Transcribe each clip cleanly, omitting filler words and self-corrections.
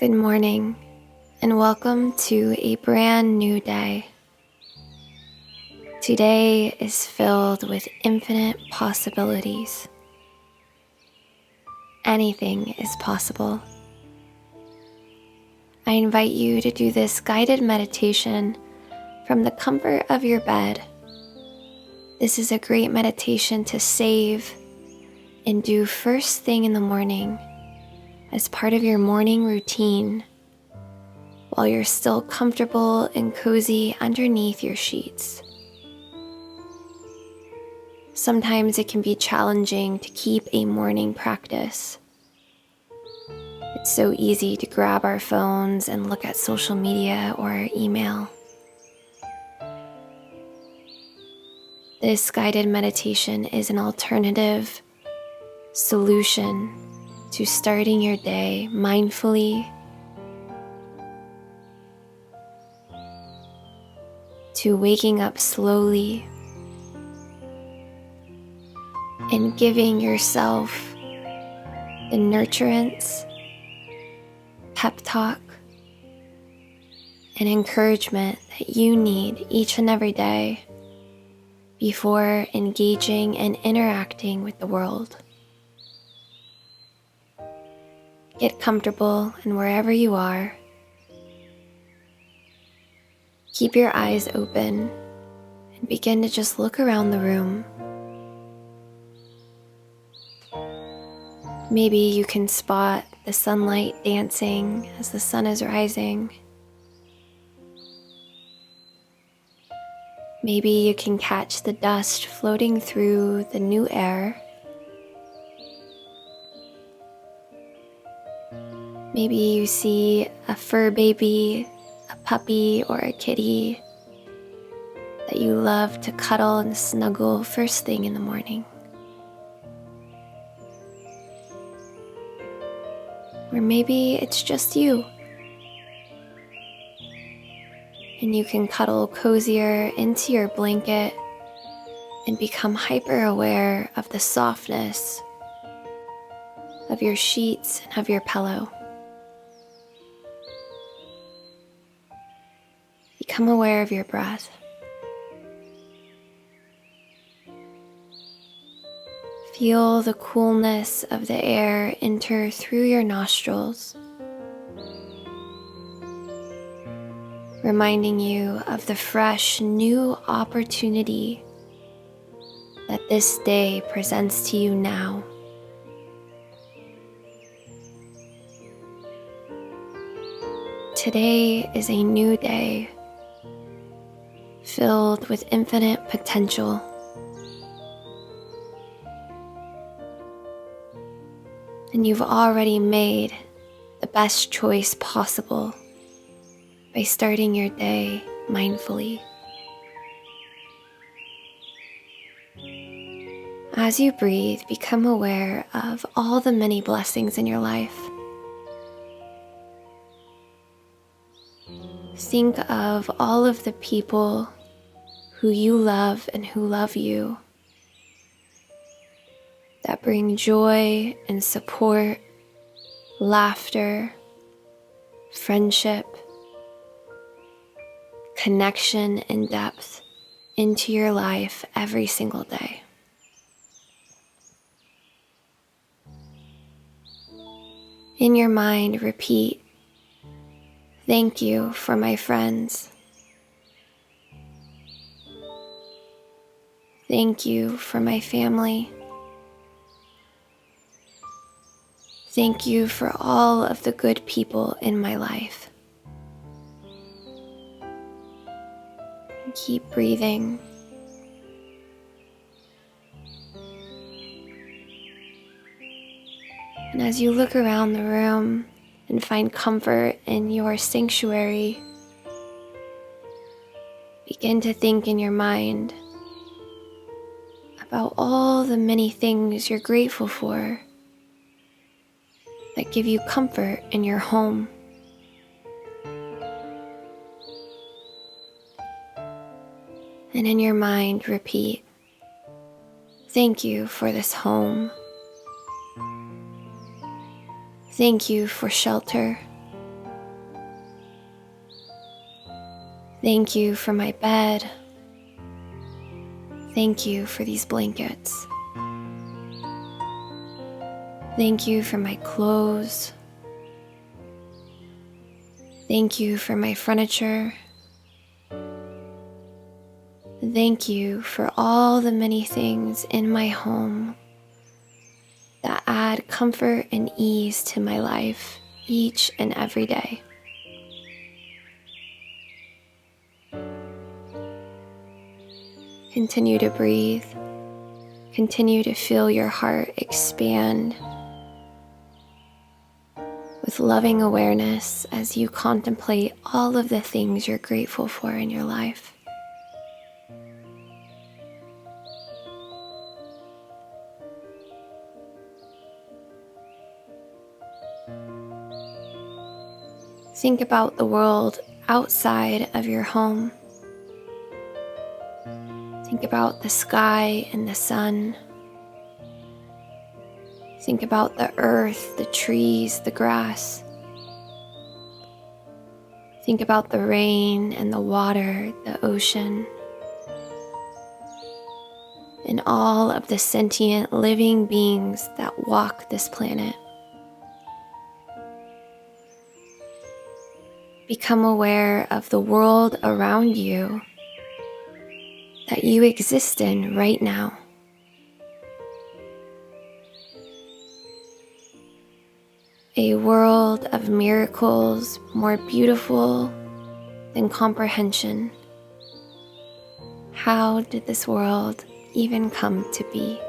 Good morning, and welcome to a brand new day. Today is filled with infinite possibilities. Anything is possible. I invite you to do this guided meditation from the comfort of your bed. This is a great meditation to save and do first thing in the morning as part of your morning routine while you're still comfortable and cozy underneath your sheets. Sometimes it can be challenging to keep a morning practice. It's so easy to grab our phones and look at social media or email. This guided meditation is an alternative solution to starting your day mindfully, to waking up slowly, and giving yourself the nurturance, pep talk, and encouragement that you need each and every day before engaging and interacting with the world. Get comfortable and wherever you are. Keep your eyes open and begin to just look around the room. Maybe you can spot the sunlight dancing as the sun is rising. Maybe you can catch the dust floating through the new air. Maybe you see a fur baby, a puppy, or a kitty that you love to cuddle and snuggle first thing in the morning. Or maybe it's just you, and you can cuddle cozier into your blanket and become hyper aware of the softness of your sheets and of your pillow. Become aware of your breath. Feel the coolness of the air enter through your nostrils, reminding you of the fresh new opportunity that this day presents to you now. Today is a new day filled with infinite potential. And you've already made the best choice possible by starting your day mindfully. As you breathe, become aware of all the many blessings in your life. Think of all of the people who you love and who love you, that bring joy and support, laughter, friendship, connection, and depth into your life every single day. In your mind, repeat, "Thank you for my friends. Thank you for my family. Thank you for all of the good people in my life." And keep breathing. And as you look around the room and find comfort in your sanctuary, begin to think in your mind about all the many things you're grateful for that give you comfort in your home. And in your mind, repeat, "Thank you for this home. Thank you for shelter. Thank you for my bed. Thank you for these blankets. Thank you for my clothes. Thank you for my furniture. Thank you for all the many things in my home that add comfort and ease to my life each and every day. Continue to breathe. Continue to feel your heart expand with loving awareness as you contemplate all of the things you're grateful for in your life. Think about the world outside of your home. Think about the sky and the sun. Think about the earth, the trees, the grass. Think about the rain and the water, the ocean, and all of the sentient living beings that walk this planet. Become aware of the world around you that you exist in right now. A world of miracles more beautiful than comprehension. How did this world even come to be?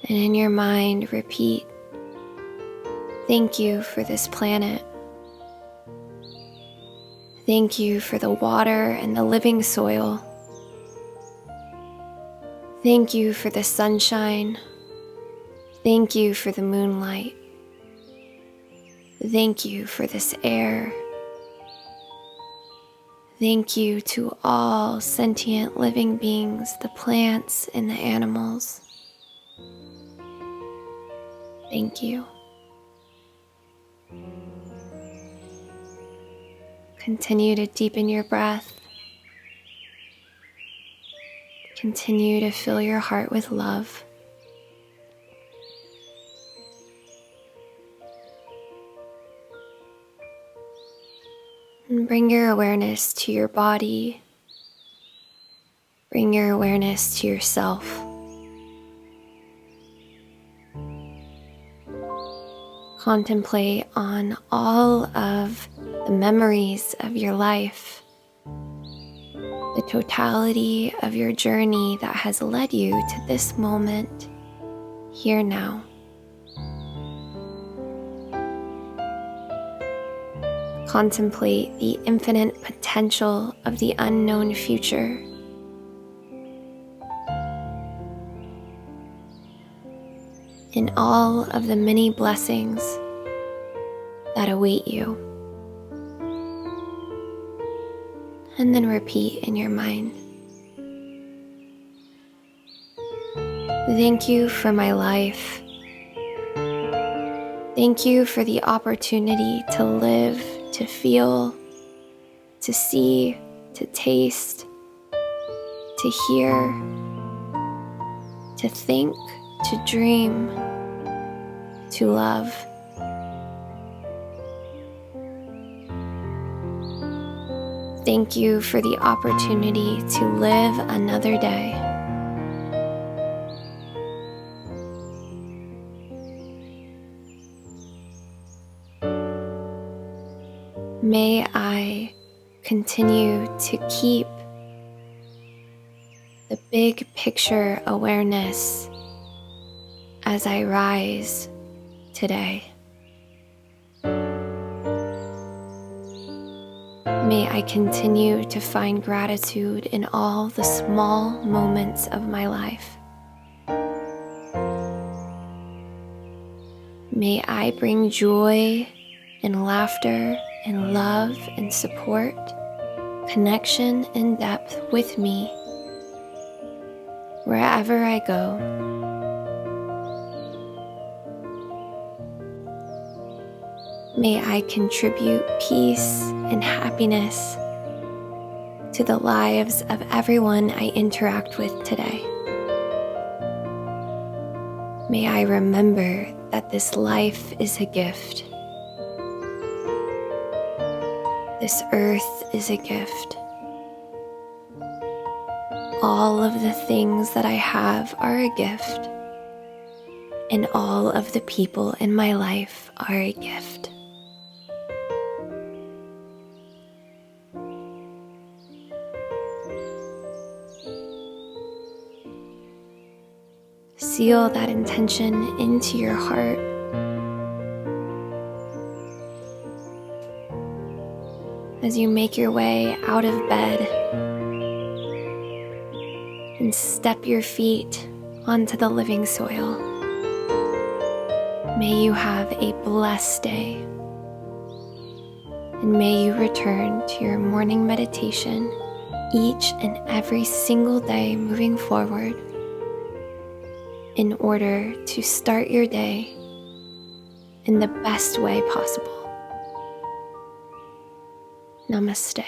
And in your mind, repeat, thank you for this planet. Thank you for the water and the living soil. Thank you for the sunshine. Thank you for the moonlight. Thank you for this air. Thank you to all sentient living beings, the plants and the animals. Thank you. Continue to deepen your breath. Continue to fill your heart with love. And bring your awareness to your body. Bring your awareness to yourself. Contemplate on all of the memories of your life, the totality of your journey that has led you to this moment, here now. Contemplate the infinite potential of the unknown future. And all of the many blessings that await you. And then repeat in your mind, thank you for my life. Thank you for the opportunity to live, to feel, to see, to taste, to hear, to think, to dream, to love. Thank you for the opportunity to live another day. May I continue to keep the big picture awareness as I rise today. May I continue to find gratitude in all the small moments of my life. May I bring joy and laughter and love and support, connection and depth with me wherever I go. May I contribute peace and happiness to the lives of everyone I interact with today. May I remember that this life is a gift. This earth is a gift. All of the things that I have are a gift, and all of the people in my life are a gift. Seal that intention into your heart. As you make your way out of bed and step your feet onto the living soil, may you have a blessed day, and may you return to your morning meditation each and every single day moving forward in order to start your day in the best way possible. Namaste.